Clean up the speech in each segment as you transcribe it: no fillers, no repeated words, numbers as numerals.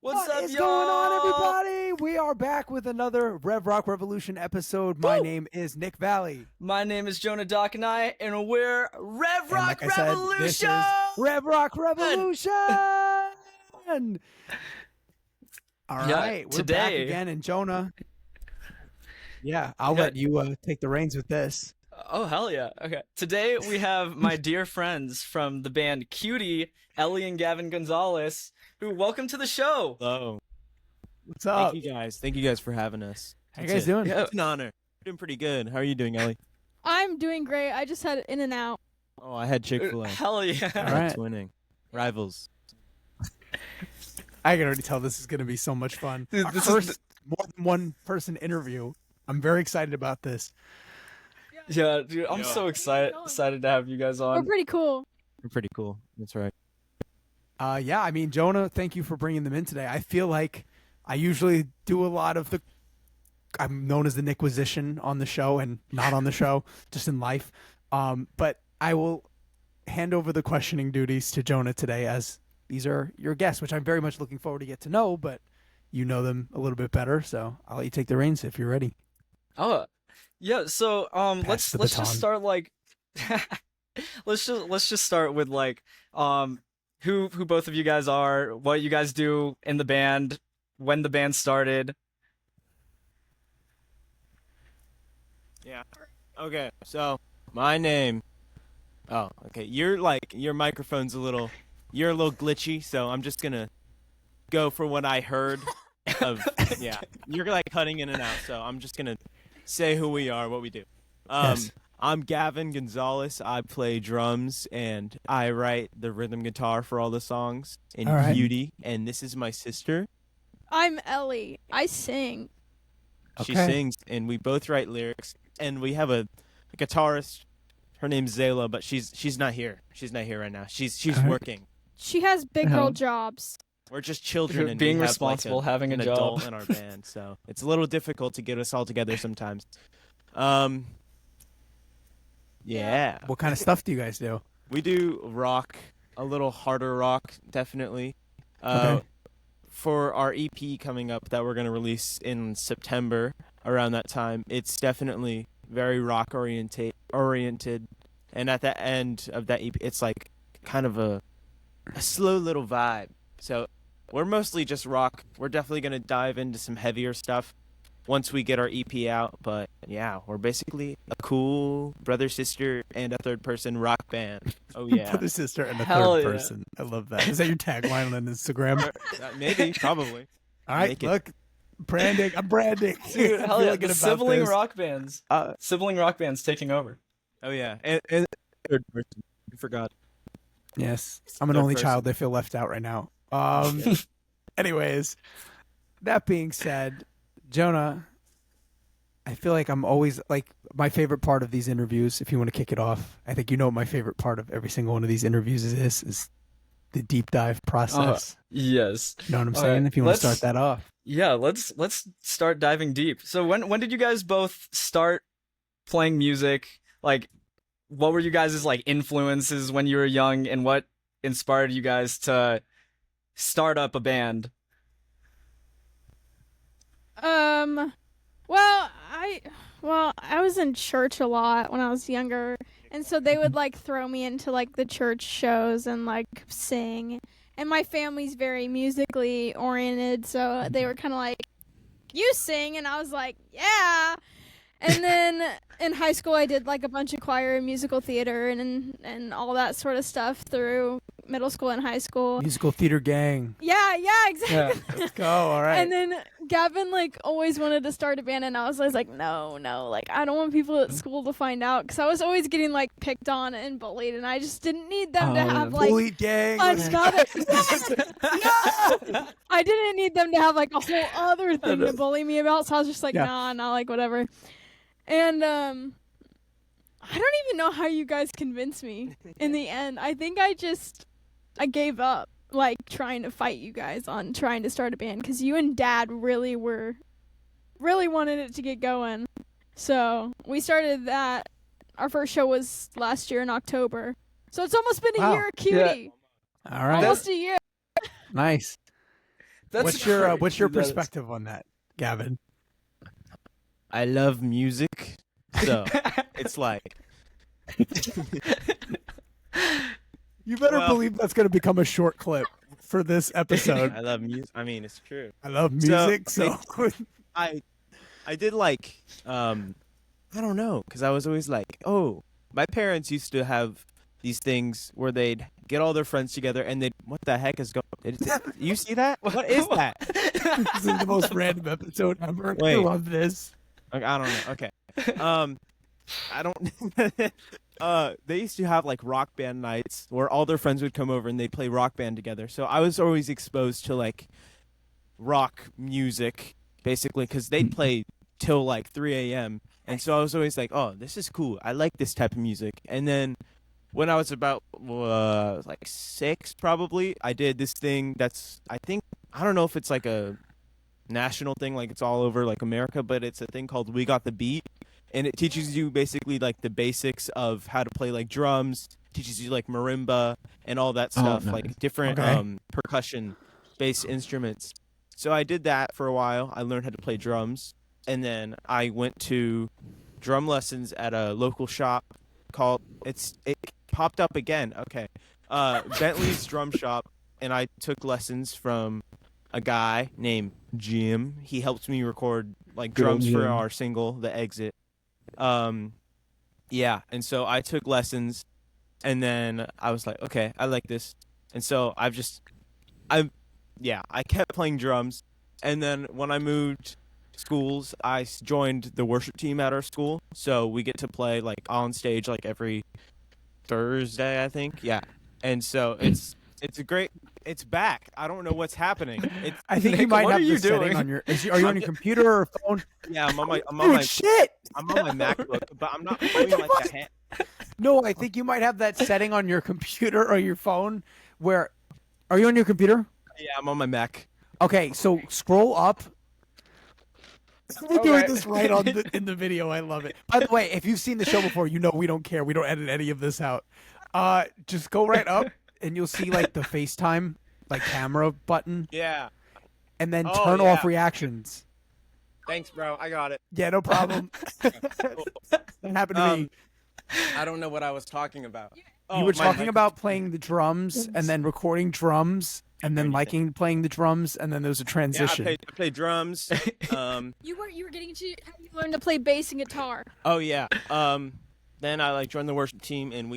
What's What up, is y'all? going on, everybody? We are back with another Rev Rock Revolution episode. My name is Nick Valley. My name is Jonah Doc, and we're Rev And Rock like I said, Revolution! this is Rev Rock Revolution! All Yeah, right, we're today- back again. And Jonah, I'll let you take the reins with this. Oh, hell yeah. Okay. Today we have my dear friends from the band Kutie, Ellie and Gavin Gonzalez, who welcome to the show. Hello. What's up? Thank you guys. Thank you guys for having us. How you guys doing? Yeah. It's an honor. Doing pretty good. How are you doing, Ellie? I'm doing great. I just had In and Out. Oh, I had Chick-fil-A. Hell yeah. All right. Winning. Rivals. I can already tell this is going to be so much fun. Dude, Our this first is more than one person interview. I'm very excited about this. Yeah, dude, I'm Yeah. so excited to have you guys We're on. pretty cool. We're pretty cool. That's right. I mean, Jonah, thank you for bringing them in today. I feel like I usually do a lot of I'm known as the Nickquisition on the show and not on the show, just in life. But I will hand over the questioning duties to Jonah today, as these are your guests, which I'm very much looking forward to get to know, but you know them a little bit better, so I'll let you take the reins if you're ready. Oh, yeah. So, let's the just baton. start like, let's just start with like, who both of you guys are, what you guys do in the band, when the band started. Yeah. Okay. So, my name. Oh, okay. Your microphone's you're a little glitchy, so I'm just gonna go for what I heard of. Yeah. You're like cutting in and out, so I'm just gonna say who we are, what we do. Yes. I'm Gavin Gonzalez. I play drums and I write the rhythm guitar for all the songs in All right. Kutie. And this is my sister. I'm Ellie. I sing. She Okay. sings, and we both write lyrics. And we have a guitarist. Her name's Zayla, but she's not here. She's not here right now. She's All right. working. She has big girl Uh-huh. jobs. We're just children and Being we have responsible, like having a an job. adult in our band, so it's a little difficult to get us all together sometimes. Yeah. What kind of stuff do you guys do? We do rock, a little harder rock, definitely. Okay. For our EP coming up that we're going to release in September, around that time, it's definitely very rock oriented. And at the end of that EP, it's like kind of a slow little vibe. So we're mostly just rock. We're definitely going to dive into some heavier stuff once we get our EP out. But yeah, we're basically a cool brother, sister, and a third person rock band. Oh yeah. Brother, sister, and a Hell third yeah. person. I love that. Is that your tagline on Instagram? Maybe, probably. All right, Make it. look, branding. I'm branding. Dude, I'm hell yeah, feeling the good about sibling this. rock bands. Sibling rock bands taking over. Oh yeah, and third person. I forgot. Yes, I'm an Third only person. child. I feel left out right now. Anyways, that being said, Jonah, I feel like I'm always like my favorite part of these interviews. If you want to kick it off, I think you know what my favorite part of every single one of these interviews is the deep dive process. Yes. You know what I'm all saying? right, If you want to let's- start that off. Yeah, let's start diving deep. So when did you guys both start playing music? Like, what were you guys' like influences when you were young, and what inspired you guys to start up a band? Well, I was in church a lot when I was younger, and so they would like throw me into like the church shows and like sing. And my family's very musically oriented, so they were kind of like, "You sing," and I was like, "Yeah." And then in high school, I did like a bunch of choir and musical theater and all that sort of stuff through middle school and high school. Musical theater gang. Yeah, exactly. Let's go. All right. And then Gavin like always wanted to start a band, and I was always like, no, like I don't want people at school to find out, because I was always getting like picked on and bullied, and I just didn't need them to have like Bullied gang. another. I didn't need them to have like a whole other thing to bully me about, so I was just like, Yeah. nah, like whatever. And I don't even know how you guys convinced me in the end. I think I gave up, like, trying to fight you guys on trying to start a band, because you and Dad really wanted it to get going. So we started that. Our first show was last year in October. So it's almost been a Wow. year of Kutie. All right. Almost a year. Nice. What's your perspective on that, Gavin? I love music, so it's like You better believe that's going to become a short clip for this episode. I love music. I mean, it's true. I love music, so I did like I don't know, because I was always like, oh, my parents used to have these things where they'd get all their friends together and they'd, what the heck is going? You see that? What is that? This is the most random episode ever. Wait. I love this. I don't know. Okay. I don't. They used to have like rock band nights where all their friends would come over and they'd play rock band together. So I was always exposed to like rock music, basically, because they'd play till like 3 a.m. And so I was always like, oh, this is cool. I like this type of music. And then when I was about like 6, probably, I did this thing that's, I don't know if it's like a national thing, like it's all over like America, but it's a thing called We Got the Beat. And it teaches you basically like the basics of how to play like drums, teaches you like marimba and all that stuff, nice. like different percussion-based instruments. So I did that for a while. I learned how to play drums. And then I went to drum lessons at a local shop called, it popped up again, okay, Bentley's Drum Shop, and I took lessons from a guy named Jim. He helped me record like drums for our single, The Exit. Yeah, and so I took lessons, and then I was like, okay, I like this. And so I kept playing drums. And then when I moved schools, I joined the worship team at our school. So we get to play like on stage like every Thursday, I think. Yeah. And so it's back. I don't know what's happening. I think Nick, you might what have are the you setting doing? on your. Are you on your computer or phone? Yeah, I'm on my Shit! I'm on my MacBook, but I'm not doing like the hand. No, I think you might have that setting on your computer or your phone. Where are you on your computer? Yeah, I'm on my Mac. Okay, so scroll up. We're doing Okay. this right in the video. I love it. By the way, if you've seen the show before, you know we don't care. We don't edit any of this out. Just go right up, and you'll see like the FaceTime like camera button, Yeah. and then Oh, turn yeah. off reactions. Thanks, bro. I got it. Yeah, no problem. That happened to me. I don't know what I was talking about. You were talking about playing the drums and then recording drums and then liking playing the drums, and then there was a transition. Yeah, I play drums. You were getting to how you learned to play bass and guitar. Oh yeah. Then I like joined the worship team, and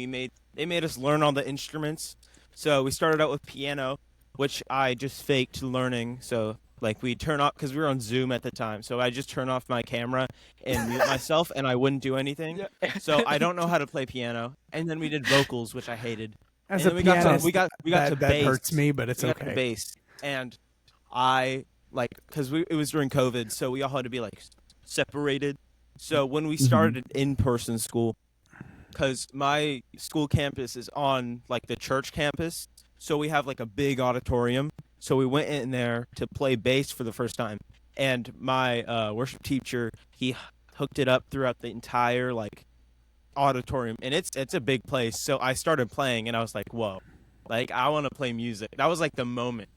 they made us learn all the instruments. So we started out with piano, which I just faked learning. So like we turn off, because we were on Zoom at the time. So I just turn off my camera and mute myself, and I wouldn't do anything. So I don't know how to play piano. And then we did vocals, which I hated. As And a then we pianist, got to that bass. hurts me, but it's We got to okay. bass, and I like, because it was during COVID, so we all had to be like separated. So when we started in-person school, because my school campus is on like the church campus, so we have like a big auditorium. So we went in there to play bass for the first time, and my worship teacher, he hooked it up throughout the entire like auditorium, and it's a big place. So I started playing, and I was like, whoa, like I want to play music. That was like the moment.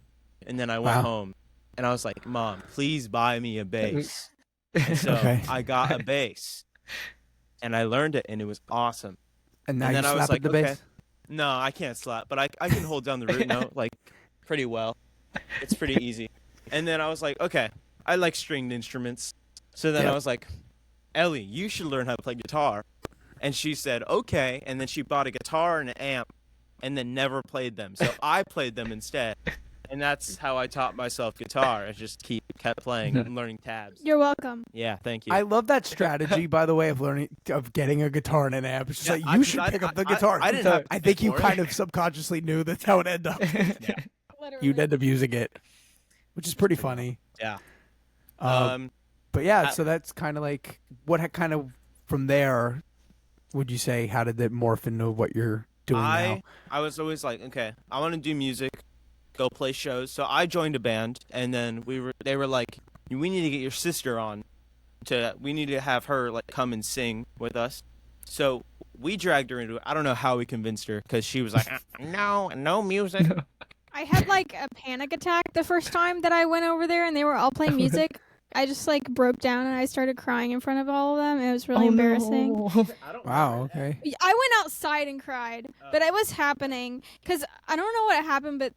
And then I went home, and I was like, Mom, please buy me a bass. And so Okay. I got a bass, and I learned it, and it was awesome. And now And you then I was slap like, at the okay. bass. No, I can't slap, but I can hold down the root note like pretty well. It's pretty easy. And then I was like, okay, I like stringed instruments. So then Yeah. I was like, Ellie, you should learn how to play guitar. And she said, okay. And then she bought a guitar and an amp, and then never played them. So I played them instead. And that's how I taught myself guitar. I just kept playing and learning tabs. You're welcome. Yeah, thank you. I love that strategy, by the way, of getting a guitar and an amp. It's just Yeah, like you should pick up the guitar. I didn't have I think you before. kind of subconsciously knew that's how it ended up. Literally. You'd end up using it, which is pretty funny. Yeah. But yeah, so that's kind of like kind of from there. Would you say how did it morph into what you're doing now? I was always like, okay, I want to do music, go play shows. So I joined a band, and then they were like, we need to get your sister on. We need to have her like come and sing with us. So we dragged her into it. I don't know how we convinced her, because she was like, no music. I had like a panic attack the first time that I went over there and they were all playing music. I just like broke down and I started crying in front of all of them. It was really embarrassing. No. Wow. Okay. I went outside and cried, but it was happening because I don't know what happened, but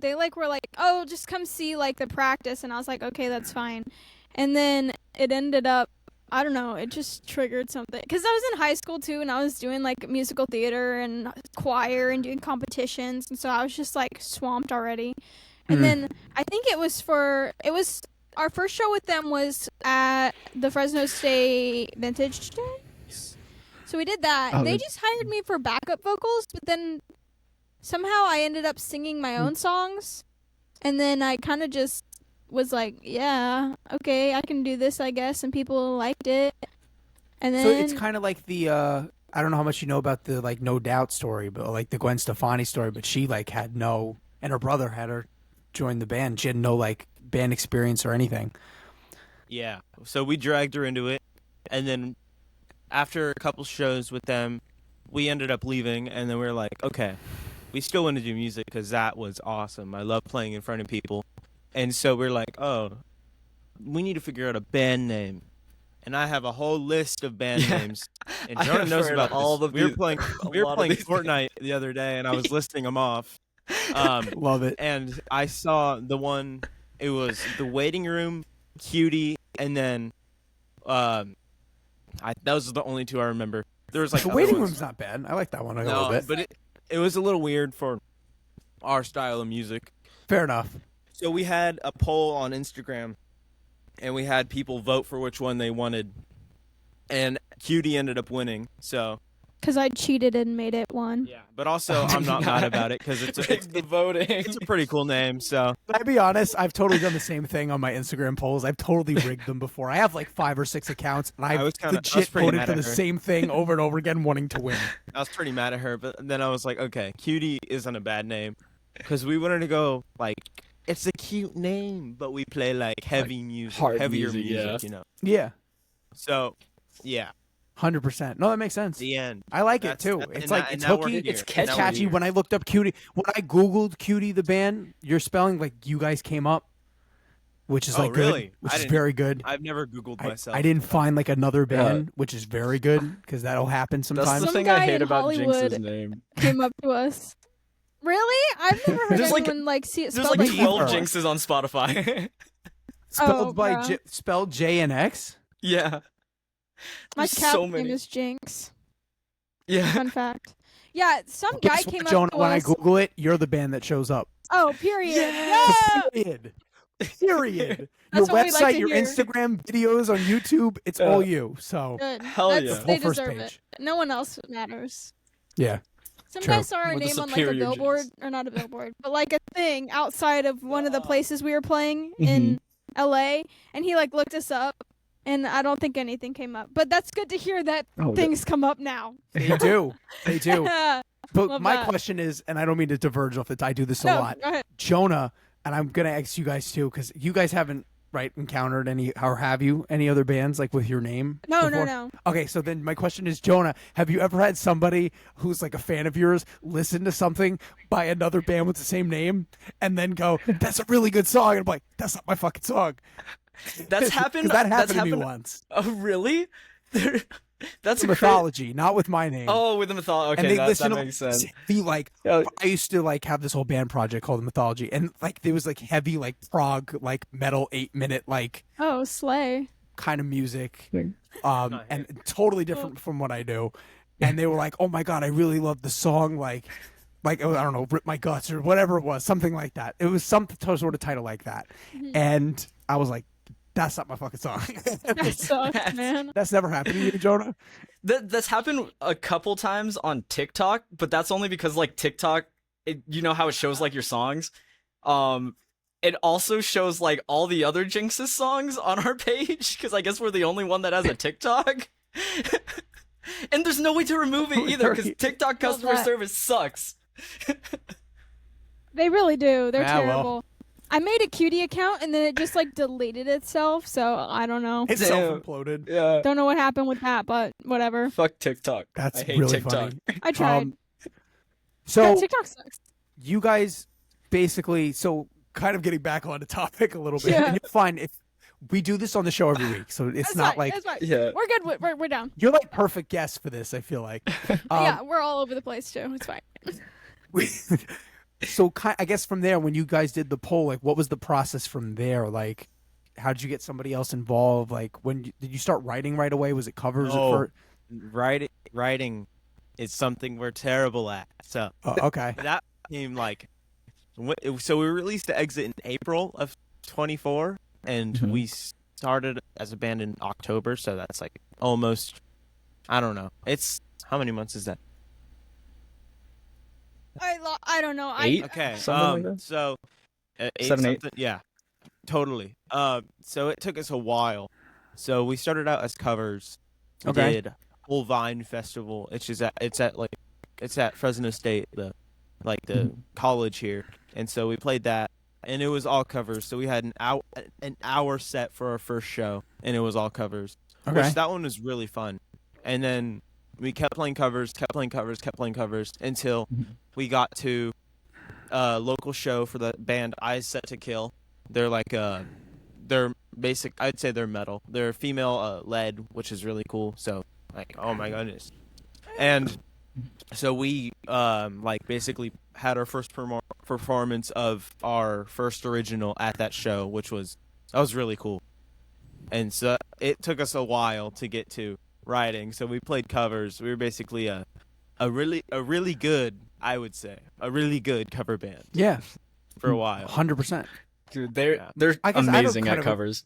they like were like, "Oh, just come see like the practice," and I was like, "Okay, that's fine." And then it ended up, I don't know, it just triggered something because I was in high school too, and I was doing like musical theater and choir and doing competitions, and so I was just like swamped already. And then I think it was our first show with them was at the Fresno State Vintage Days. So we did that. Oh, They just hired me for backup vocals, but then somehow I ended up singing my own songs. And then I kind of just was like, yeah, okay, I can do this, I guess. And people liked it. And then So it's kind of like the I don't know how much you know about the like No Doubt story, but like the Gwen Stefani story. But she like had no, and her brother had her join the band. She had no like band experience or anything. Yeah. So we dragged her into it, and then after a couple shows with them, we ended up leaving, and then we were like, okay, we still want to do music because that was awesome. I love playing in front of people. And so we're like, oh, we need to figure out a band name. And I have a whole list of band names. And I Jonah have knows heard about all this. of We were these- playing a lot of these Fortnite the other day, and I was listing them off. Love it. And I saw the one, it was The Waiting Room, Kutie, and then those are the only two I remember. There was like The other Waiting ones. Room's not bad. I like that one a little No, bit. but it was a little weird for our style of music. Fair enough. So we had a poll on Instagram, and we had people vote for which one they wanted, and Kutie ended up winning. So because I cheated and made it one. yeah, but also I'm not mad about it because it's the voting. it's a pretty cool name. So Can I be honest? I've totally done the same thing on my Instagram polls. I've totally rigged them before. I have like 5 or 6 accounts, and I've I was legit pretty voted mad for at the her. same thing over and over again, wanting to win. I was pretty mad at her, but then I was like, okay, Kutie isn't a bad name because we wanted to go like it's a cute name, but we play like heavy music, hard heavier music, music, yeah. you know. Yeah, So yeah, 100%. No, that makes sense. the end. I like it That's- too. and It's now- like and it's now we're hooky. here. It's And now It's we're catchy. here. When I looked up Kutie, when I googled Kutie the band, your spelling like you guys came up, which is Oh, like really? good, which I is didn't- very good. I've never Googled I myself. didn't find like another band, which is very good because that'll happen That's sometimes. the Some thing guy I hate in about Hollywood Jinx's name. Came up to us. Really? I've never heard There's like- anyone like see it There's spelled like like 12 Ever. Jinxes on Spotify. Spelled Oh, by bro. spelled J and X. yeah. My There's cat's so name many. is Jinx. Yeah. Fun fact. Yeah, some guy Guess what, came Jonah, up to when I us. Google it, you're the band that shows up. Oh, period. Yes! Yeah. Period. Period. Your That's what we website, like to your hear. Instagram videos on YouTube, it's all you. So Good. Hell That's, yeah. They Full first deserve page. it. No one else matters. yeah. Some True. guy saw our We're the name on like a superior billboard, Jinx. or not a billboard, but like a thing outside of one of the places we were playing in LA, and he like looked us up, and I don't think anything came up. But that's good to hear that things come up now. They do. They do. But Love my that. question is, and I don't mean to diverge off it, I do this a No, lot. go ahead. Jonah, and I'm going to ask you guys too, because you guys haven't, right, encountered any, or have you, any other bands like with your name? No, before? no. Okay, so then my question is, Jonah, have you ever had somebody who's like a fan of yours listen to something by another band with the same name and then go, that's a really good song? And I'm like, that's not my fucking song. That's 'Cause happened. that happened that's to me happened. once. Oh, really? That's It's a cra- mythology, not with my name. Oh, with the mythology. and Okay, they that listen makes to sense. heavy, like Yeah. I used to like have this whole band project called Mythology, and like there was like heavy like prog like metal 8-minute like Oh, slay. kind of music, Not and totally different from what I do. And they were like, "Oh my god, I really love the song like I don't know, Rip My Guts or whatever it was, something like that." It was some sort of title like that, and I was like, "That's not my fucking song." That sucks, man. That's never happened to you, Jonah. That's happened a couple times on TikTok, but that's only because like TikTok, you know how it shows like your songs. It also shows like all the other Jinx's songs on our page because I guess we're the only one that has a TikTok. And there's no way to remove it either because TikTok customer that. service sucks. They really do. They're Ah, well. terrible. I made a Kutie account and then it just like deleted itself, so I don't know. It Damn. self-imploded. Yeah. Don't know what happened with that, but whatever. Fuck TikTok. That's I hate really TikTok. funny. I tried. So Yeah, TikTok sucks. you guys basically, so kind of getting back on the topic a little bit. Yeah. And you'll find if we do this on the show every week, so it's That's not fine, like that's fine. Yeah. We're good. We're down. you're like perfect guests for this. I feel like. Yeah, we're all over the place too. It's fine. So I guess from there, when you guys did the poll, like, what was the process from there? Like, how did you get somebody else involved? Like, did you start writing right away? Was it covers? Oh. Or Writing is something we're terrible at. So okay. that came like, so we released the Exit in April of 24, and we started as a band in October. So that's like almost, I don't know. It's how many months is that? I don't know. 8? Okay. Something like that? So 8 7, 8. something. Yeah, totally. So it took us a while. So we started out as covers. We Okay. did whole Vine Festival. It's at Fresno State, the college here, and so we played that, and it was all covers. So we had an hour set for our first show, and it was all covers. Okay. Which that one was really fun, and then we kept playing covers until we got to a local show for the band Eyes Set to Kill. They're like they're basic. I'd say they're metal. They're female led, which is really cool. So like, oh my goodness. And so we basically had our first performance of our first original at that show, that was really cool. And so it took us a while to get to writing. So we played covers. We were basically a really good, I would say, a really good cover band Yeah. for a while. 100%. Dude, they're I guess I have amazing kind at of a- covers.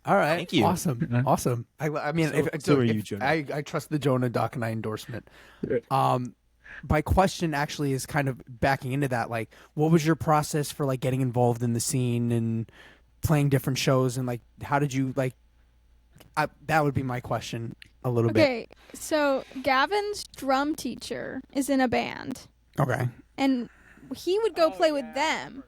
All right. Thank you. Awesome. I mean, So are you, Jonah. I trust the Jonah Doc and I endorsement. My question actually is kind of backing into that. Like, what was your process for like getting involved in the scene and playing different shows, and like, how did you like? That would be my question a little bit. Okay, so Gavin's drum teacher is in a band, Okay. and he would go play with them.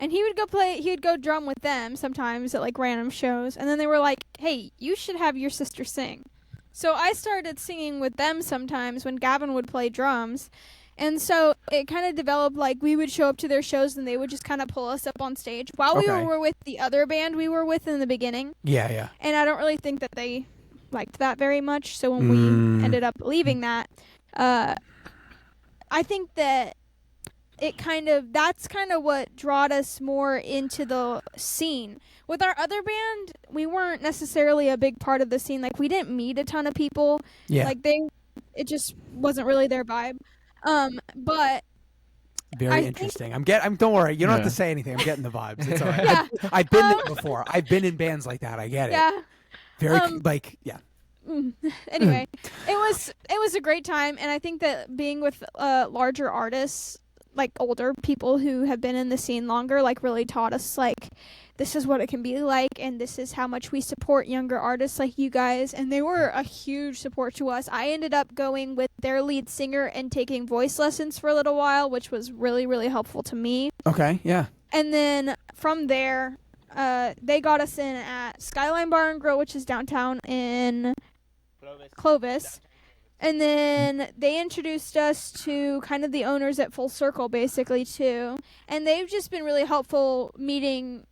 And he would go drum with them sometimes at like random shows. And then they were like, hey, you should have your sister sing. So I started singing with them sometimes when Gavin would play drums. And so it kind of developed like we would show up to their shows and they would just kind of pull us up on stage while we Okay. were with the other band we were with in the beginning. Yeah. And I don't really think that they liked that very much. So when we ended up leaving that, I think that that's kind of what drawed us more into the scene. With our other band, we weren't necessarily a big part of the scene. Like, we didn't meet a ton of people. Yeah. Like, it just wasn't really their vibe. But Very interesting. Don't worry. You don't have to say anything. I'm getting the vibes. It's all right. Yeah. I've been there before. I've been in bands like that. I get it. yeah. Very yeah. Anyway, it was a great time, and I think that being with larger artists, like older people who have been in the scene longer, like really taught us like this is what it can be like, and this is how much we support younger artists like you guys. And they were a huge support to us. I ended up going with their lead singer and taking voice lessons for a little while, which was really, really helpful to me. Okay. Yeah. And then from there, they got us in at Skyline Bar and Grill, which is downtown in Clovis. And then they introduced us to kind of the owners at Full Circle, basically, too. And they've just been really helpful meeting,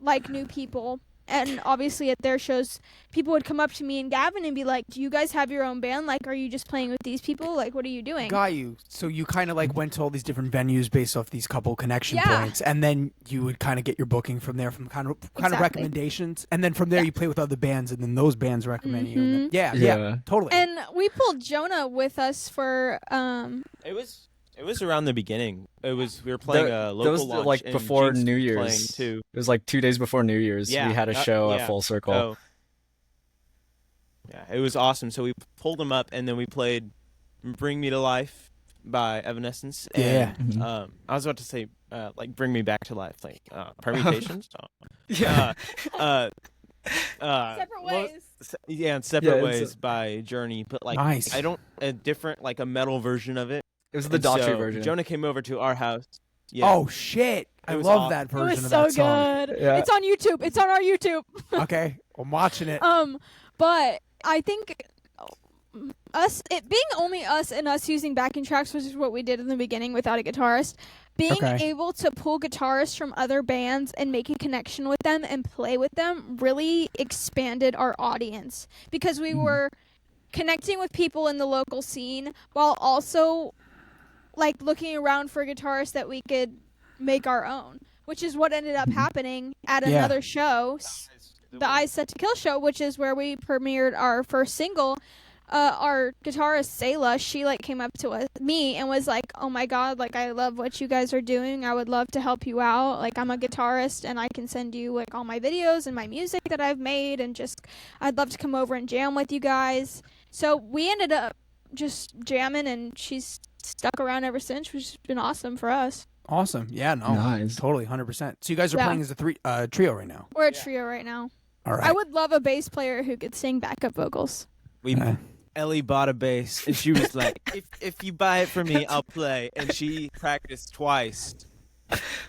like, new people. And obviously at their shows, people would come up to me and Gavin and be like, do you guys have your own band? Like, are you just playing with these people? Like, what are you doing? Got you. So you kind of like went to all these different venues based off these couple connection Yeah. points, and then you would kind of get your booking from there, from kind of Exactly. recommendations, and then from there you play with other bands, and then those bands recommend you. And then, yeah, Yeah. totally. And we pulled Jonah with us for, It was around the beginning. We were playing a local those launch like and before Jinx New was Year's. playing too. It was like 2 days before New Year's. Yeah, We had a show yeah. at Full Circle. Oh. Yeah, it was awesome. So we pulled them up, and then we played "Bring Me to Life" by Evanescence. Yeah. And, I was about to say like "Bring Me Back to Life," like permutations. Yeah. separate ways. And Separate Yeah, Ways by Journey, but like Nice. I don't a different like a metal version of it. It was the And Daughtry so version. Jonah came over to our house. Yeah. Oh shit! I It was love awesome. that It version was of so that song. good. Yeah. It's on YouTube. It's on our YouTube. Okay, I'm watching it. But I think it being only us and us using backing tracks, which is what we did in the beginning without a guitarist, being able to pull guitarists from other bands and make a connection with them and play with them really expanded our audience, because we were connecting with people in the local scene while also like looking around for guitarists that we could make our own, which is what ended up happening at another show, the Eyes Set to Kill show, which is where we premiered our first single. Our guitarist Sayla, she like came up to me and was like, "Oh my God, like I love what you guys are doing. I would love to help you out. Like I'm a guitarist and I can send you like all my videos and my music that I've made, and just I'd love to come over and jam with you guys." So we ended up just jamming, and she's stuck around ever since, which has been awesome for us. Awesome. Yeah, no. Nice. Totally, 100%. So you guys are playing as a trio right now? We're a trio right now. All right. I would love a bass player who could sing backup vocals. Ellie bought a bass, and she was like, if you buy it for me, I'll play. And she practiced twice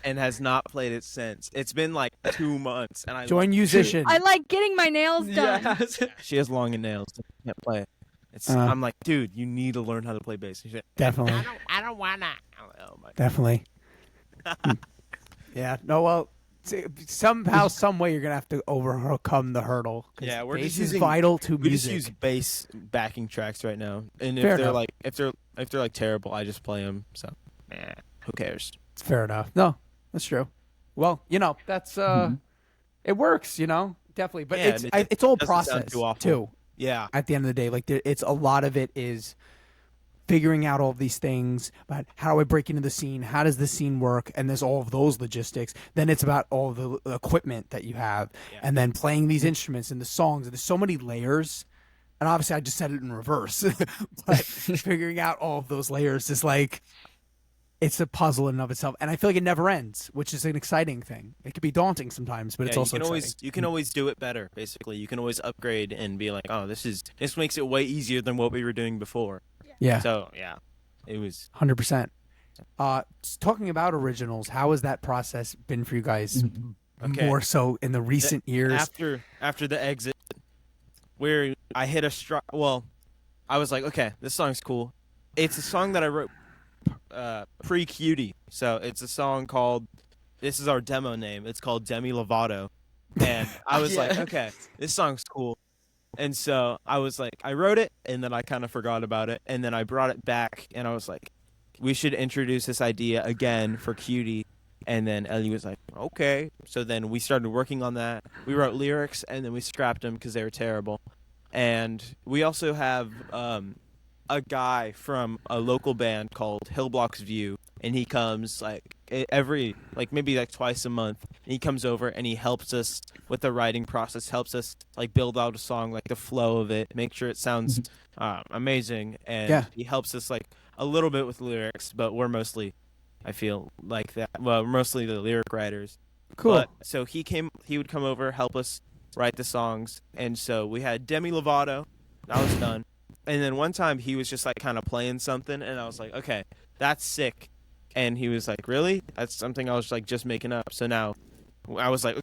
and has not played it since. It's been like 2 months. And Join musician. I like getting my nails done. She has long nails. Can't play it. I'm like, dude, you need to learn how to play bass. She's like, Definitely. I don't wanna. Oh my God. Definitely. Yeah. No, well, somehow, some way, you're going to have to overcome the hurdle. Yeah, we're bass just is using vital to We music. just use bass backing tracks right now, and if Fair they're enough. like if they're like terrible, I just play them. So, who cares? Fair enough. No, that's true. Well, that's it works, definitely. But Yeah, it's all doesn't sound process too awful. too. Yeah, At the end of the day, like it's a lot of it is figuring out all of these things about how do I break into the scene, how does the scene work, and there's all of those logistics. Then it's about all of the equipment that you have, and then playing these instruments and the songs. And there's so many layers. And obviously, I just said it in reverse, but figuring out all of those layers is like it's a puzzle in and of itself. And I feel like it never ends, which is an exciting thing. It can be daunting sometimes, but it's also exciting. you can always do it better. Basically, you can always upgrade and be like, oh, this makes it way easier than what we were doing before. Yeah. So it was 100%. Talking about originals, how has that process been for you guys? Okay. More so in the recent years. After the exit, where I hit a stride. Well, I was like, okay, this song's cool. It's a song that I wrote pre-Kutie, so it's a song called. This is our demo name. It's called Demi Lovato, and I was like, okay, this song's cool. And so I was like, I wrote it, and then I kind of forgot about it, and then I brought it back, and I was like, we should introduce this idea again for Kutie. And then Ellie was like, okay. So then we started working on that. We wrote lyrics, and then we scrapped them because they were terrible. And we also have a guy from a local band called Hillblocks View, and he comes maybe twice a month. And he comes over and he helps us with the writing process, helps us like build out a song, like the flow of it, make sure it sounds amazing, and he helps us like a little bit with lyrics, but we're mostly, I feel like that. Well, we're mostly the lyric writers. Cool. But, so he would come over, help us write the songs, and so we had Demi Lovato. That was done. And then one time he was just like kind of playing something, and I was like, okay, that's sick. And he was like, really? That's something I was like just making up. So now I was like,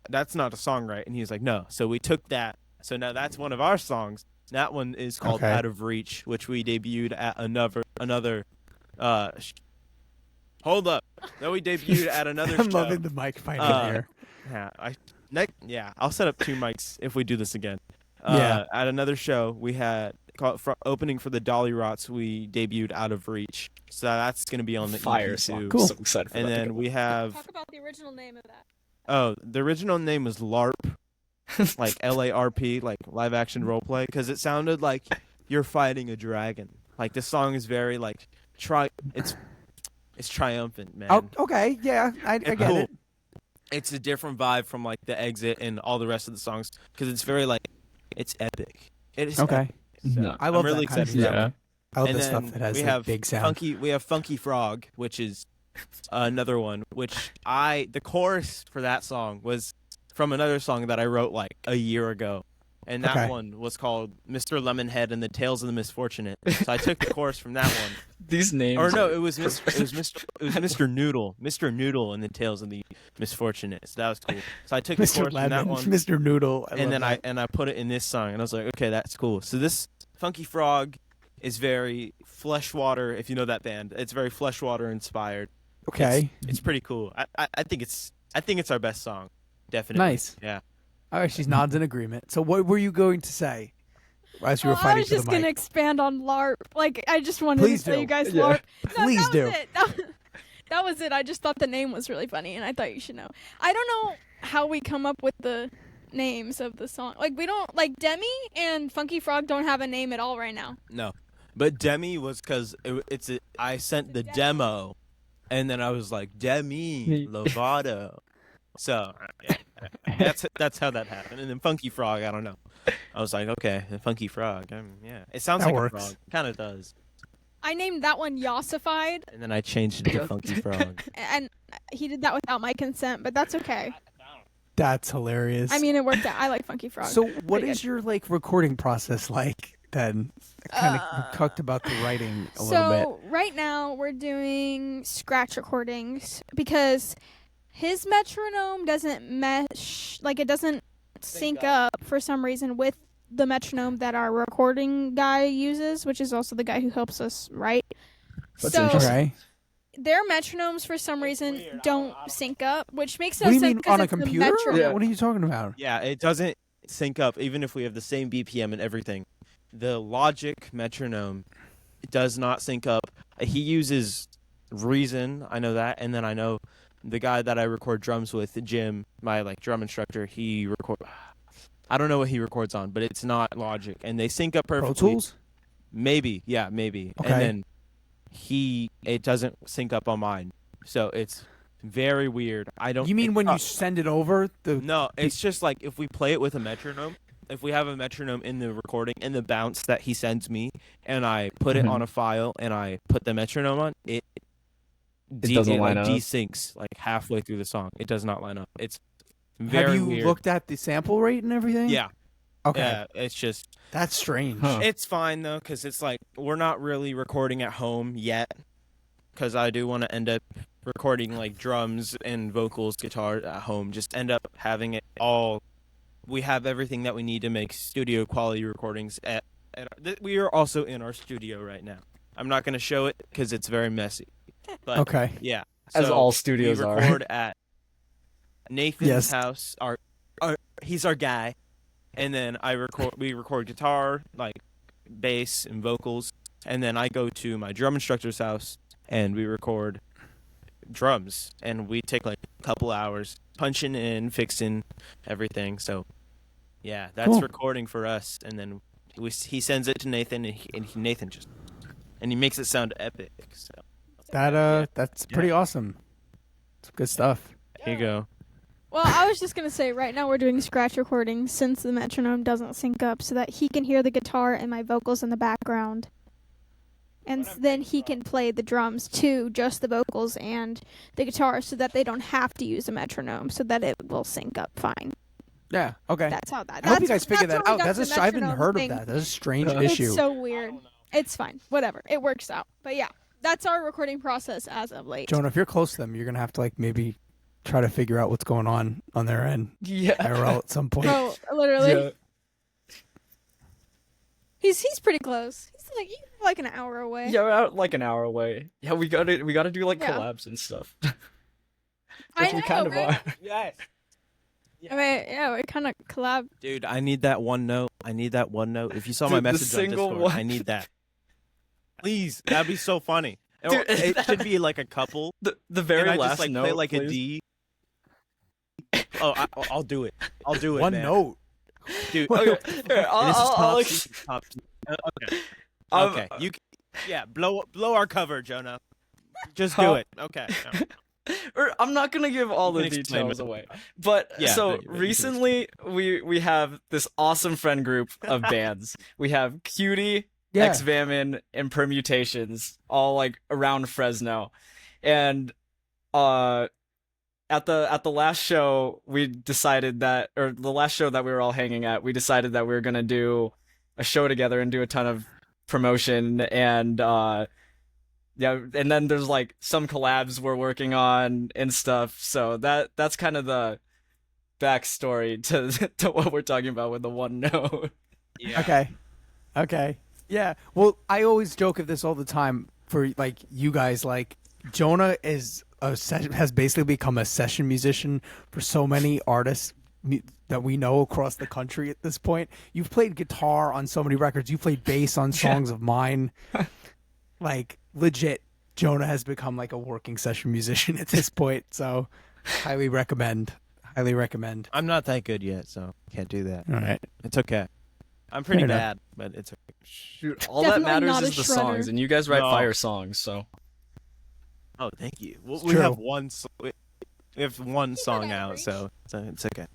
that's not a song, right? And he was like, no. So we took that. So now that's one of our songs. That one is called Out of Reach, which we debuted at another hold up. No, we debuted at another show. I'm loving the mic fight in here. I'll set up 2 mics if we do this again. Yeah. At another show, we had opening for the Dolly Rots. We debuted Out of Reach, so that's going to be on the Fire EP song. too. Cool. So excited for And that to then go. we have Talk about the original name of that. the original name was LARP, like LARP, like live action role play, because it sounded like you're fighting a dragon. Like this song is very like it's triumphant, man. Oh, okay. Yeah, I get cool. it. It's a different vibe from like the Exit and all the rest of the songs, because it's very like it's epic. It is Okay. epic. So I love I'm really that kind of excited for that. I love And the then stuff that has we like, have big sound. We have Funky Frog, which is another one. Which the chorus for that song was from another song that I wrote like a year ago, and that Okay. one was called Mr. Lemonhead and the Tales of the Misfortunate. So I took the chorus from that one. These names. Or no, are- it was Mr. Noodle, Mr. Noodle and the Tales of the Misfortunate. So that was cool. So I took the Mr. chorus from that Lemon, one, Mr. Noodle, and then love I put it in this song, and I was like, okay, that's cool. So this Funky Frog is very Fleshwater, if you know that band. It's very Fleshwater inspired. that. Okay, It's pretty cool. I think it's our best song, definitely. nice. Yeah. All right, she's nods in agreement. So what were you going to say as you were I fighting was for just the mic? gonna expand on LARP. Like, I just wanted Please to tell do. you guys Yeah. LARP. No, Please that do. Was it. That was it. I just thought the name was really funny, and I thought you should know. I don't know how we come up with the names of the song. Like, we don't, like, Demi and Funky Frog don't have a name at all right now. No, but Demi was because I sent the demo, and then I was like Demi Lovato. So yeah, that's how that happened. And then Funky Frog, I don't know. I was like, okay, the Funky Frog. Yeah, it sounds That like works. a frog. Kind of does. I named that one Yossified, And then I changed it to Funky Frog. and he did that without my consent, but that's okay. That's hilarious. I mean, it worked out. I like Funky Frog. so what Pretty is good. your like recording process like then? Kind of talked about the writing a little bit. So right now we're doing scratch recordings because his metronome doesn't mesh, like it doesn't sync up for some reason with the metronome that our recording guy uses, which is also the guy who helps us write. That's So interesting. Okay. their metronomes for some reason don't sync up, which makes no What do you sense mean because on a it's the computer? metronome. What are you talking about? Yeah, it doesn't sync up even if we have the same BPM and everything. The Logic metronome does not sync up. He uses Reason, I know that, and then I know the guy that I record drums with, Jim, my like drum instructor, he record. I don't know what he records on, but it's not Logic, and they sync up Pro perfectly. Tools? Maybe, yeah, maybe. Okay. And then it doesn't sync up on mine, so it's very weird. I don't. You mean it- when you send it over? No, it's just like if we play it with a metronome, if we have a metronome in the recording and the bounce that he sends me, and I put it Mhm. on a file and I put the metronome on, it doesn't line like up. desyncs like halfway through the song. It does not line up. It's Have very you weird. looked at the sample rate and everything? Yeah, Okay. yeah. It's just That's strange. Huh. it's fine though, because it's like we're not really recording at home yet, because I do want to end up recording like drums and vocals, guitar at home. Just end up having it all. We have everything that we need to make studio quality recordings. We are also in our studio right now. I'm not going to show it because it's very messy. But Okay. yeah, As so all studios we are. record at Nathan's Yes. house. He's our guy, and then we record guitar, like bass and vocals, and then I go to my drum instructor's house and we record drums, and we take like a couple hours punching in, fixing everything. So yeah, that's Cool. recording for us, and then he sends it to Nathan, and Nathan just he makes it sound epic. So That's pretty awesome. It's good stuff. here you go. Well, I was just gonna say, right now we're doing scratch recordings since the metronome doesn't sync up, so that he can hear the guitar and my vocals in the background, and then he can play the drums too, just the vocals and the guitar, so that they don't have to use a metronome, so that it will sync up fine. Yeah. Okay. That's how that. I hope you guys that's figure that how out. we got That's the I haven't metronome heard thing. of that. That's a strange It's issue. It's so weird. It's fine. Whatever. It works out. But yeah, that's our recording process as of late. Jonah, if you're close to them, you're gonna have to like maybe try to figure out what's going on their end Yeah. IRL at some point. Oh, literally. Yeah. He's pretty close. He's like an hour away. Yeah, we're out like an hour away. Yeah, we gotta do like Yeah. collabs and stuff. I Which we know, kind of right? are. Yes. I mean, yeah, we kind of collab. Dude, I need that one note. If you saw my Dude, the message on single Discord, one. I need that. Please, that'd be so funny. Dude, It should be like a couple, The very and I last just like note, play like a please. D. Oh, I'll do it. I'll do it. One man. note. dude. Okay, here, And this is I'll top ex- secret, top secret. Okay. Um, Okay. Yeah. Blow our cover, Jonah. Just do Huh? it. Okay. I'm not gonna give all You the can explain details what- away, but Yeah, so but you can recently we have this awesome friend group of bands. We have Kutie, Yeah. X-Vamin, and Permutations, all like around Fresno, and at the last show we decided that, or the last show that we were all hanging at, we decided that we were gonna do a show together and do a ton of promotion and yeah, and then there's like some collabs we're working on and stuff. So that's kind of the backstory to what we're talking about with the one note. Yeah. Okay. Yeah. Well, I always joke of this all the time for like you guys. Like Jonah has basically become a session musician for so many artists that we know across the country at this point. You've played guitar on so many records. You played bass on songs of mine. Like legit, Jonah has become like a working session musician at this point. So highly recommend. I'm not that good yet, so can't do that. All right. It's okay. I'm pretty Fair enough. bad, but it's okay. Shoot, all Definitely that matters not a is the shredder. songs, and you guys write No. fire songs, so Oh, thank you. It's We true. have we have one song Out of out, Reach. so it's okay.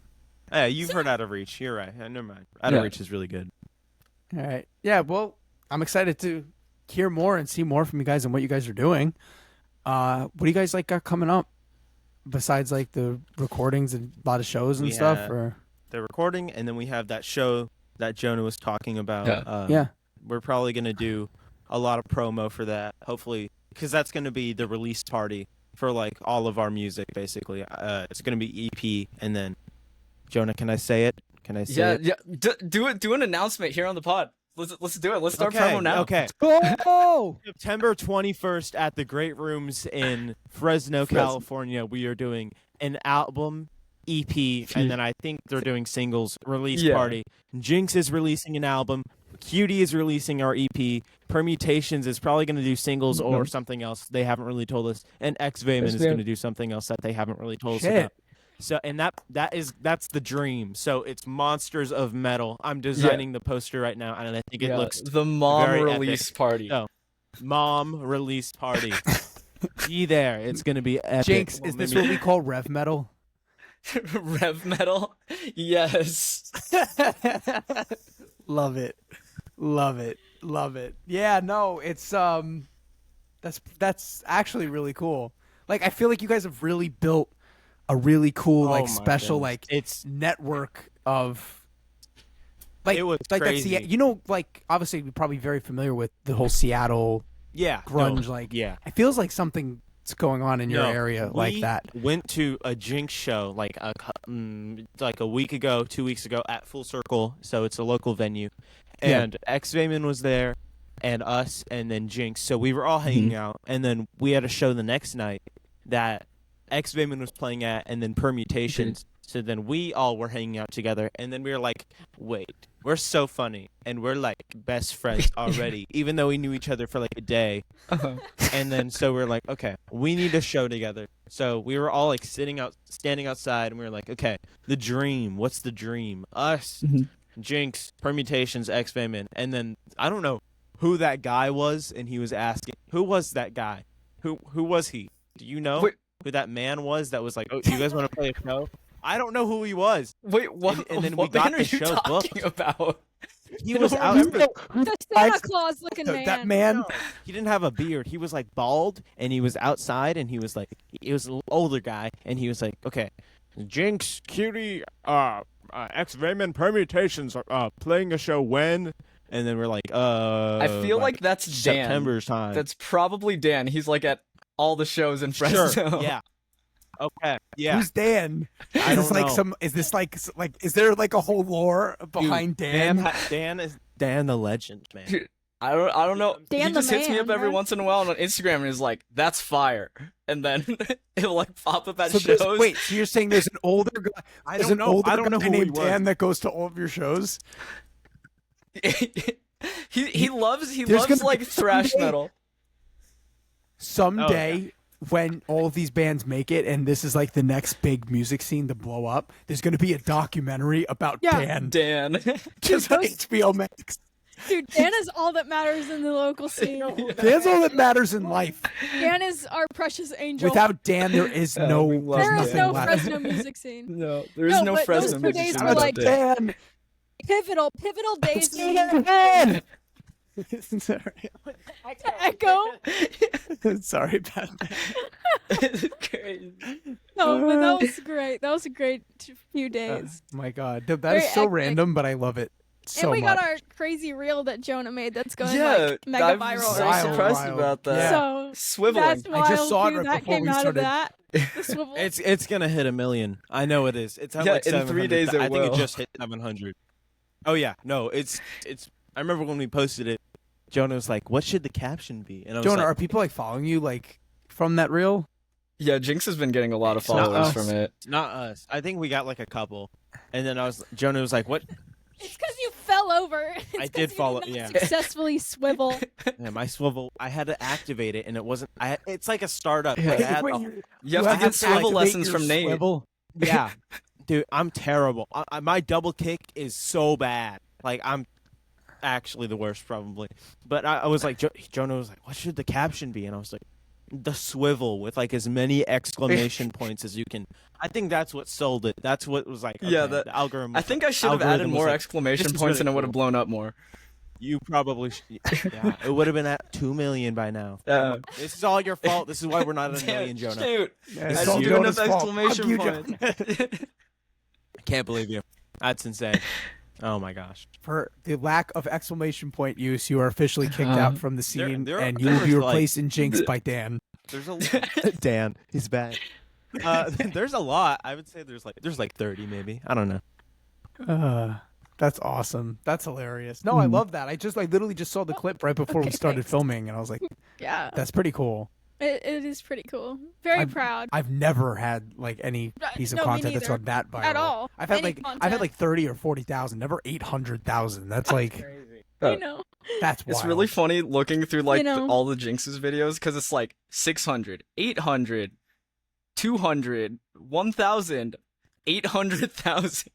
Yeah, you've heard Out of Reach. You're right. Never mind. Out of Yeah. Reach is really good. All right. Yeah. Well, I'm excited to hear more and see more from you guys and what you guys are doing. What do you guys like got coming up besides like the recordings and a lot of shows and We stuff? have- Or The recording, and then we have that show that Jonah was talking about. Yeah. yeah. We're probably gonna do a lot of promo for that, hopefully, because that's gonna be the release party for like all of our music, basically. It's gonna be EP, and then Jonah, can I say it? Can I say yeah, it? yeah. Do an announcement here on the pod. Let's do it. Let's start Okay, promo now. Okay. Oh. September 21st at the Great Rooms in Fresno, California, we are doing an album, EP, and then I think they're doing singles release Yeah. party. Jinx is releasing an album. Kutie is releasing our EP. Permutations is probably going to do singles or something else. They haven't really told us. And X Vayman is going to do something else that they haven't really told us Shit. about. So and that's the dream. So it's Monsters of Metal. I'm designing the poster right now, and I think it Yeah, looks the mom very release epic. party. Oh. Mom release party. Be there. It's gonna be epic. Jinx, Well, is this maybe- what we call rev metal? Rev metal. Yes. Love it. Yeah, no, it's that's actually really cool. Like I feel like you guys have really built a really cool Oh like my special goodness. like It's network of like It was like crazy. that's you know, like obviously you're probably very familiar with the whole Seattle yeah grunge no, like yeah. it feels like something's going on in your No, area like we that. Went to a Jinx show like a week ago, 2 weeks ago at Full Circle. So it's a local venue, Yeah. and X Vayman was there, and us, and then Jinx. So we were all hanging out, and then we had a show the next night that X Vayman was playing at, and then Permutations. So then we all were hanging out together, and then we were like, wait, we're so funny, and we're like best friends already, even though we knew each other for like a day. And then so we're like, okay, we need a show together. So we were all like standing outside, and we were like, okay, the dream. What's the dream? Us, Jinx, Permutations, X Vayman, and then I don't know who that guy was, and he was asking, who was that guy? Who was he? Do you know Wait. who that man was that was like, oh, you guys want to play a show? I don't know who he was. Wait, what? And then what we got band are the you show talking about? He was out. The Santa Claus looking man. That man. He didn't have a beard. He was like bald, and he was outside, and he was like, he was an older guy, and he was like, okay, Jinx, Cutie, X Vayman Permutations are playing a show when? And then we're like, I feel like that's Dan. September's time. That's probably Dan. He's like at all the shows in Fresno. sure. Yeah. Okay. Yeah. Who's Dan? I Is this don't like know. is this like is there like a whole lore behind Dan? Dan is Dan the legend, man. Dude, I don't know. Dan he the just hits me man, up every man. once in a while on Instagram and is like, "That's fire," and then he'll like pop up at So there's- shows. wait, so you're saying there's an older guy? I There's don't an know. older I don't know guy who he named was. Dan that goes to all of your shows. he loves There's gonna like be thrash someday- metal. Someday, when all of these bands make it, and this is like the next big music scene to blow up, there's going to be a documentary about Yeah. Dan. Dan. Just on HBO Max. Dude, Dan is all that matters in the local scene. Dan's all that matters in life. Dan is our precious angel. Without Dan, there is Yeah, no. we love there's there is nothing no left. Fresno music scene. No, there is No, no but those Fresno 2 music days scene were without like- Dan. Dan. Pivotal days. Dan. Sorry. Echo. Sorry, Batman. It's crazy. No, but that was great. That was a great few Oh days. my God, that Very is so epic. random, but I love it so And we much. got our crazy reel that Jonah made that's going Yeah, like mega I'm viral. so right now. surprised about that. Yeah. So Swiveling. that's wild. I just saw it too. right That before came we out started. of that. The swivel. It's gonna hit 1 million. I know it is. It's at Yeah, like in 3 700. days it I think will. it just hit 700. Oh yeah, no, it's. I remember when we posted it. Jonah was like, "What should the caption be?" And I was Jonah, like, are people like following you like from that reel? Yeah, Jinx has been getting a lot of It's not followers us. from it. "Not us." I think we got like a couple, and then Jonah was like, "What?" It's because you fell over. It's I 'cause did you fall- not yeah. Successfully swivel. Yeah, my swivel. I had to activate it, and it wasn't. It's like a startup. Yeah. Like, I had Wait, the- You have to get swivel activate lessons your from Nate. swivel. yeah, dude, I'm terrible. My double kick is so bad. Like I'm actually the worst, probably. But I was like, Jonah was like, "What should the caption be?" And I was like, "The swivel with like as many exclamation points as you can." I think that's what sold it. That's what was like. Yeah, okay, the algorithm. I think I should have added algorithm was more like, exclamation "This is points really and it would have cool." blown up more. You probably yeah, it would have been at 2 million by now. Yeah. This is all your fault. This is why we're not at 1 Damn, million, Jonah. Shoot. Yeah, I it's is all didn't you. do Jonah's enough fault. exclamation Fuck you, points. I can't believe you. That's insane. Oh my gosh. For the lack of exclamation point use, you are officially kicked out from the scene, and you will be there's, like- replaced in Jinx by Dan. There's a Dan. He's back. There's a lot. I would say there's like 30 maybe. I don't know. That's awesome. That's hilarious. No, I love that. I literally just saw the clip right before we Okay, started thanks. filming, and I was like, Yeah. "That's pretty cool." It is pretty cool. Very proud. I've never had like any piece of No, me content that's neither. gone that viral At all. I've had Any I've had content. like 30 or 40,000, never 800,000. That's like You know. that's wild. It's really funny looking through like You know. all the Jinx's videos because it's like 600, 800, 200, 1,000, 800,000.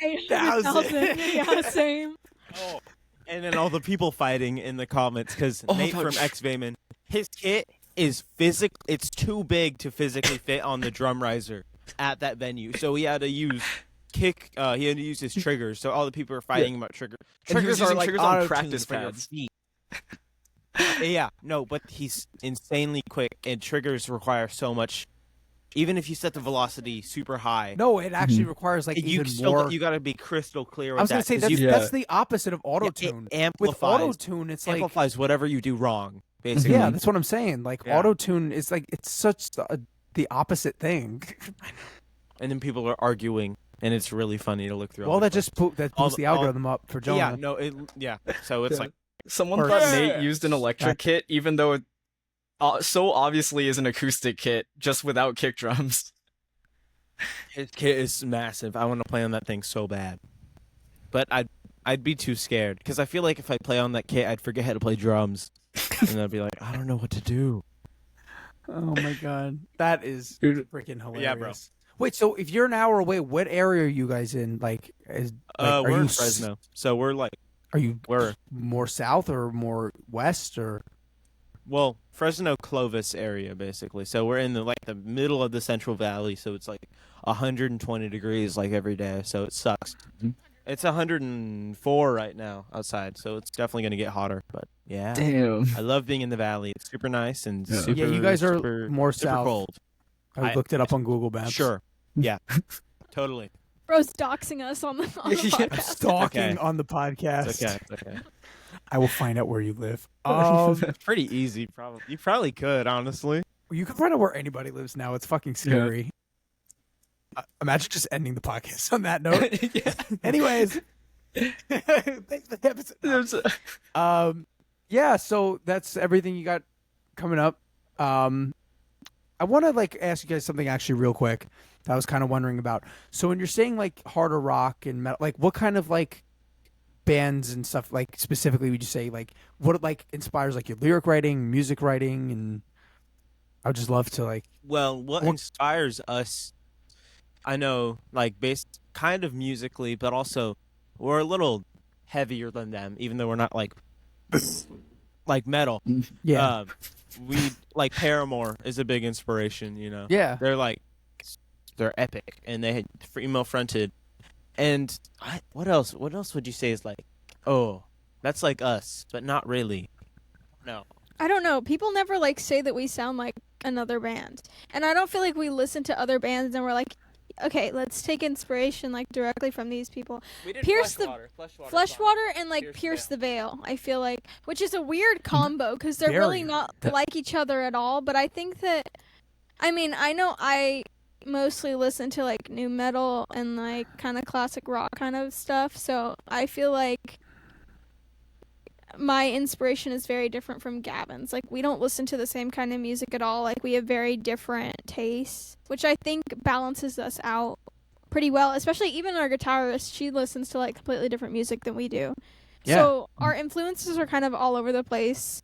800,000. Yeah, same. Oh. And then all the people fighting in the comments because Oh, Nate fuck. from X Vayman, his kit is it's too big to physically fit on the drum riser at that venue. So he had to use he had to use his triggers. So all the people are fighting about triggers. And he was Triggers are using like triggers on auto-tunes practice for your pads. feet. Yeah, no, but he's insanely quick, and triggers require so much. Even if you set the velocity super high, No, it actually requires like you even still more. you got to be crystal clear with I was that. gonna say 'cause that's, you, Yeah. that's the opposite of auto tune. it With amplifies, auto tune, it's like amplifies whatever you do wrong, basically. yeah, that's what I'm saying. Like Yeah. auto tune is like it's such the opposite thing. And then people are arguing, and it's really funny to look through. Well, all that the just boosts all the the- algorithm up for Jonah. yeah, no, so it's Yeah. like Someone Or- thought Yeah. Nate used an electric kit, even though it so obviously is an acoustic kit, just without kick drums. his kit is massive. I want to play on that thing so bad, but I'd be too scared because I feel like if I play on that kit, I'd forget how to play drums, and I'd be like, I don't know what to do. Oh my god, that is Dude. freaking hilarious. Yeah, bro. Wait, so if you're an hour away, what are are you guys in? Like, are We're you in Fresno, so we're Are you more south or more west or? well, Fresno Clovis area basically. So we're in the middle of the Central Valley, so it's like 120 degrees like every day. So it sucks. Mhm. It's 104 right now outside, so it's definitely gonna get hotter. But yeah, Damn. I love being in the valley. It's super nice and Yeah. super. Yeah, you guys are super, more super south. cold. I I- looked it up on Google Maps. Sure. Yeah. Totally. Bro's doxing us on the Yeah. podcast. Stalking Okay. on the podcast. It's okay. It's okay. I will find out where you live. It's pretty easy. Probably. You probably could, honestly. You can find out where anybody lives now. It's fucking scary. Imagine just ending the podcast on that note. Yeah. Anyways, thanks for the episode. There's Yeah, so that's everything you got coming up. I want to ask you guys something actually real quick that I was kind of wondering about. So when you're saying harder rock and metal, what kind of bands and stuff specifically would you say what inspires your lyric writing, music writing, and I would just love to Well, what inspires us, I know, based kind of musically, but also we're a little heavier than them, even though we're not like metal. yeah We Paramore is a big inspiration, you know. yeah They're epic, and they had female fronted. And what else? What else would you say is That's like us, but not really. No. I don't know. People never like say that we sound like another band, and I don't feel like we listen to other bands and we're like, okay, let's take inspiration like directly from these people. We did Fleshwater and like Pierce the Veil. I feel like, which is a weird combo because they're really not like each other at all. But I think that, I mean, I know I mostly listen to like new metal and like kind of classic rock kind of stuff. So I feel like my inspiration is very different from Gavin's. Like, we don't listen to the same kind of music at all. Like, we have very different tastes, which I think balances us out pretty well. Especially even our guitarist, she listens to like completely different music than we do. Yeah. So our influences are kind of all over the place.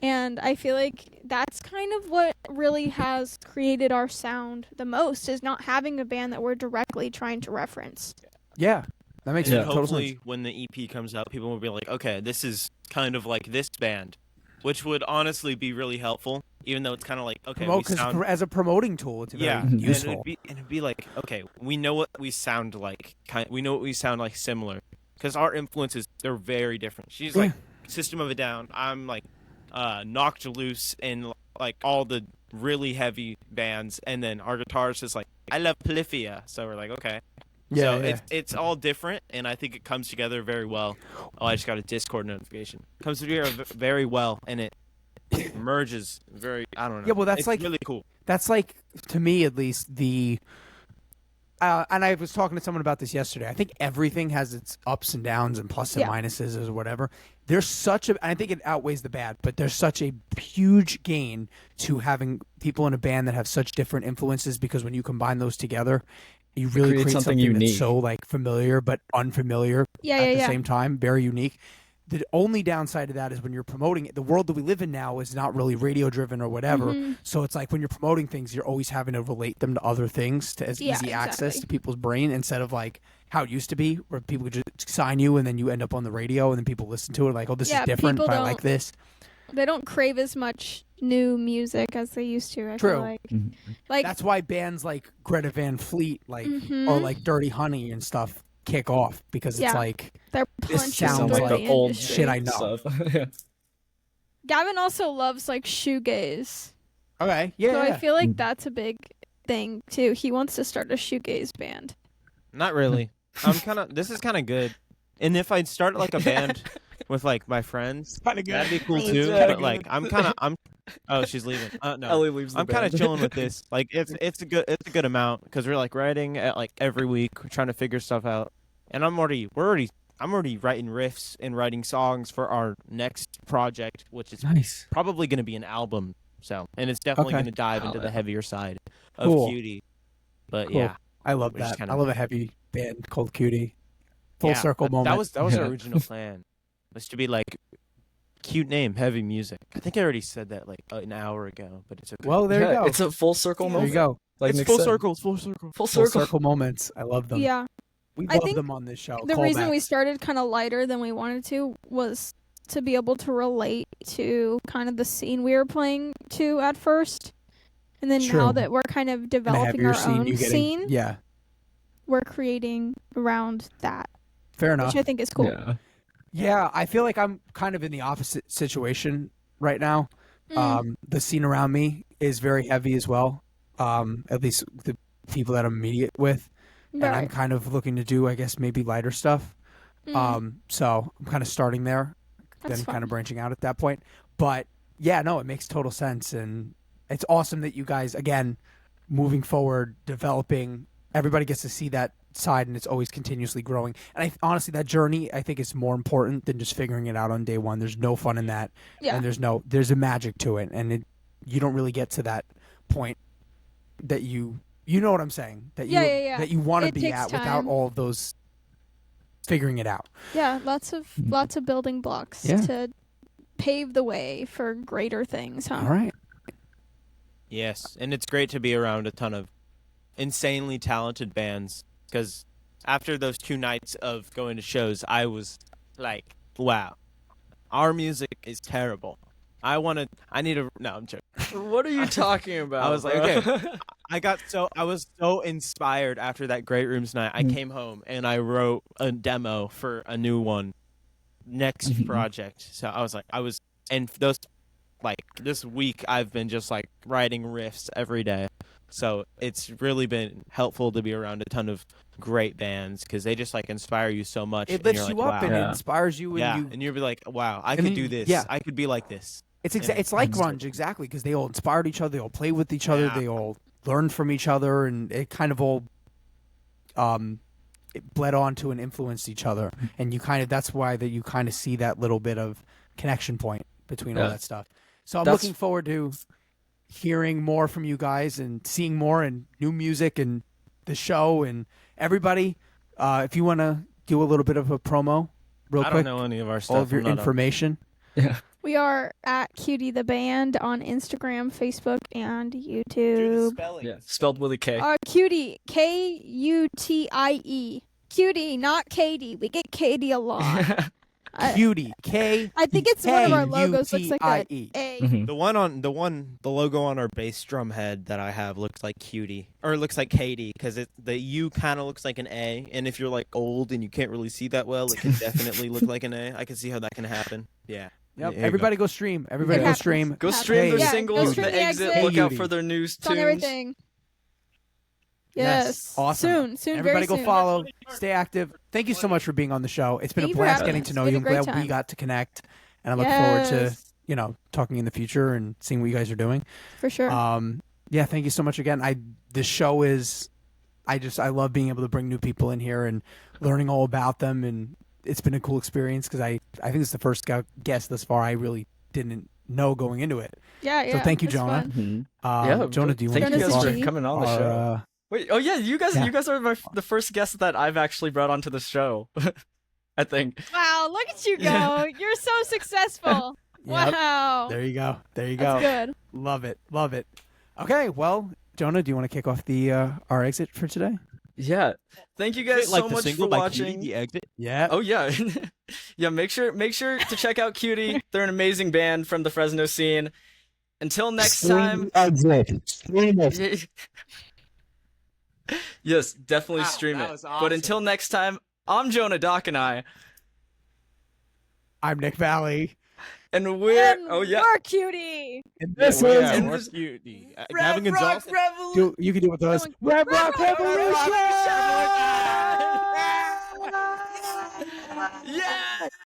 And I feel like that's kind of what really has created our sound the most, is not having a band that we're directly trying to reference. Yeah. That makes total Hopefully, sense. when the EP comes out, people will be like, okay, this is kind of like this band, which would honestly be really helpful, even though it's kind of like, okay, we sound... as a promoting tool, it's very useful. And it'd be like, okay, we know what we sound like. We know what we sound like similar. Because our influences, they're very different. She's like System of a Down. I'm like Knocked Loose and like all the really heavy bands. And then our guitarist is like, I love Polyphia. So we're like, okay. Yeah, so it's all different, and I think it comes together very well. Oh, I just got a Discord notification. It comes together very well, and it merges very, I don't know. Yeah, well, that's it's like really cool. That's like, to me at least, the and I was talking to someone about this yesterday. I think everything has its ups and downs and plus and minuses or whatever. There's such a, I think it outweighs the bad, but there's such a huge gain to having people in a band that have such different influences, because when you combine those together, you really create something unique. That's so like familiar but unfamiliar at the same time. Very unique. The only downside of that is when you're promoting it, the world that we live in now is not really radio driven or whatever. So it's like when you're promoting things, you're always having to relate them to other things to easy access to people's brain, instead of like how it used to be, where people could just sign you and then you end up on the radio and then people listen to it like, oh, this is different, but I like this. They don't crave as much new music as they used to. I feel like. Like, that's why bands like Greta Van Fleet, like or like Dirty Honey and stuff, kick off, because it's like, they're this sounds like the old shit I know. Gavin also loves like shoegaze. Okay, yeah. So I feel like that's a big thing too. He wants to start a shoegaze band. Not really. This is kind of good. And if I'd start like a band with like my friends, that'd be cool too. But like, oh, she's leaving. No, Ellie leaves. I'm kind of chilling with this. Like, it's a good amount, because we're like writing at like every week. We're trying to figure stuff out, and I'm already writing riffs and writing songs for our next project, which is probably going to be an album. So, and it's definitely going to dive into the heavier side of Kutie. But yeah, I love that. I love a heavy band called Kutie. Full circle moment. That was our original plan. Was to be like, cute name, heavy music. I think I already said that like an hour ago, but it's okay. Well, there you go. It's a full circle moment. There you go. Like it's Nick full said. circle. Full circle moments. I love them. Yeah. We I love think them on this show. The reason we started kind of lighter than we wanted to was to be able to relate to kind of the scene we were playing to at first. And then now that we're kind of developing our own scene, we're creating around that. Fair enough. Which I think is cool. Yeah, I feel like I'm kind of in the opposite situation right now. The scene around me is very heavy as well, at least the people that I'm immediate with. And I'm kind of looking to do, I guess, maybe lighter stuff. So I'm kind of starting there, then kind of branching out at that point. But yeah, no, it makes total sense. And it's awesome that you guys, again, moving forward, developing, everybody gets to see that side, and it's always continuously growing. And honestly, that journey, I think, is more important than just figuring it out on day one. There's no fun in that. And there's a magic to it. And you don't really get to that point that you know what I'm saying? That you want to be at without all of those figuring it out. Yeah, lots of building blocks to pave the way for greater things, huh? All right. Yes, and it's great to be around a ton of insanely talented bands, because after those 2 nights of going to shows, I was like, wow, our music is terrible. No, I'm joking. What are you talking about? I was like, okay. I was so inspired after that Great Rooms night. I came home and I wrote a demo for a new one. next project. So and those, like, this week I've been just like writing riffs every day. So it's really been helpful to be around a ton of great bands because they just like inspire you so much. It and lifts you're you like, up wow. and it Yeah. inspires you. And Yeah, you, and you'll be like, wow, I And could then do this. yeah. I could be like this. it's like grunge, exactly, because they all inspired each other. They all play with each other. Yeah. They all learn from each other, and it kind of all it bled onto and influenced each other. And that's why that you kind of see that little bit of connection point between all Yeah. that stuff. So I'm That's- looking forward to hearing more from you guys and seeing more and new music and the show and everybody. If you want to do a little bit of a promo, real I quick, don't know any of our stuff. all of your I'm not a- information. Yeah. We are at Kutie the Band on Instagram, Facebook, and YouTube. Yeah. Spelled Willie K. Kutie, Kutie. Kutie, not Katie. We get Katie a lot. Cutie, K. I think it's one of our logos. Looks like a Kutie. A. Mhm. The logo on our bass drum head that I have looks like Cutie, or it looks like Katie, because the U kind of looks like an A, and if you're like old and you can't really see that well, it can definitely look like an A. I can see how that can happen. Yeah. Yep. There you Everybody go stream. Everybody It go happens. stream. Go Happens. stream their Yeah, single, go The stream Exit. Hey, Look out Yudi. for their new It's on tunes. everything. Yes. Awesome. Soon, Everybody very go soon. follow. Stay active. Thank you so much for being on the show. It's been Thank a you for blast having getting us. to know It's you. been I'm a great glad we time. got to connect. And I look forward to, Yes. talking in the future and seeing what you guys are doing. For sure. Yeah, tthink you so much again. This show is I love being able to bring new people in here and learning all about them, and it's been a cool experience because I think it's the first guest thus far I really didn't know going into it. yeah. So thank you, it's Jonah. fun. Yeah, Jonah, do you want thank to you Jonah's guys a for G. coming on the show. Wait, oh yeah, you guys are the first guests that I've actually brought onto the show. I think. Wow, look at you go. You're so successful. Yep. Wow. There you go. There you go. That's good. Love it. Love it. Okay, well, Jonah, do you want to kick off the our exit for today? Yeah. Thank you guys like so the much single for by watching. Cutie, The Exit. Yeah. Oh yeah, yeah. Make sure to check out Kutie. They're an amazing band from the Fresno scene. Until next time. Yes, definitely Wow, stream that it. was But awesome. until next time, I'm Jonah Doc and I'm Nick Valley. we're And oh yeah. We're Cutie. And Yeah, this we're is Cutie. Gavin Red Gonzalez. Rock Revolution. you can do it with us. Red Rock Rock Revolution! Yeah.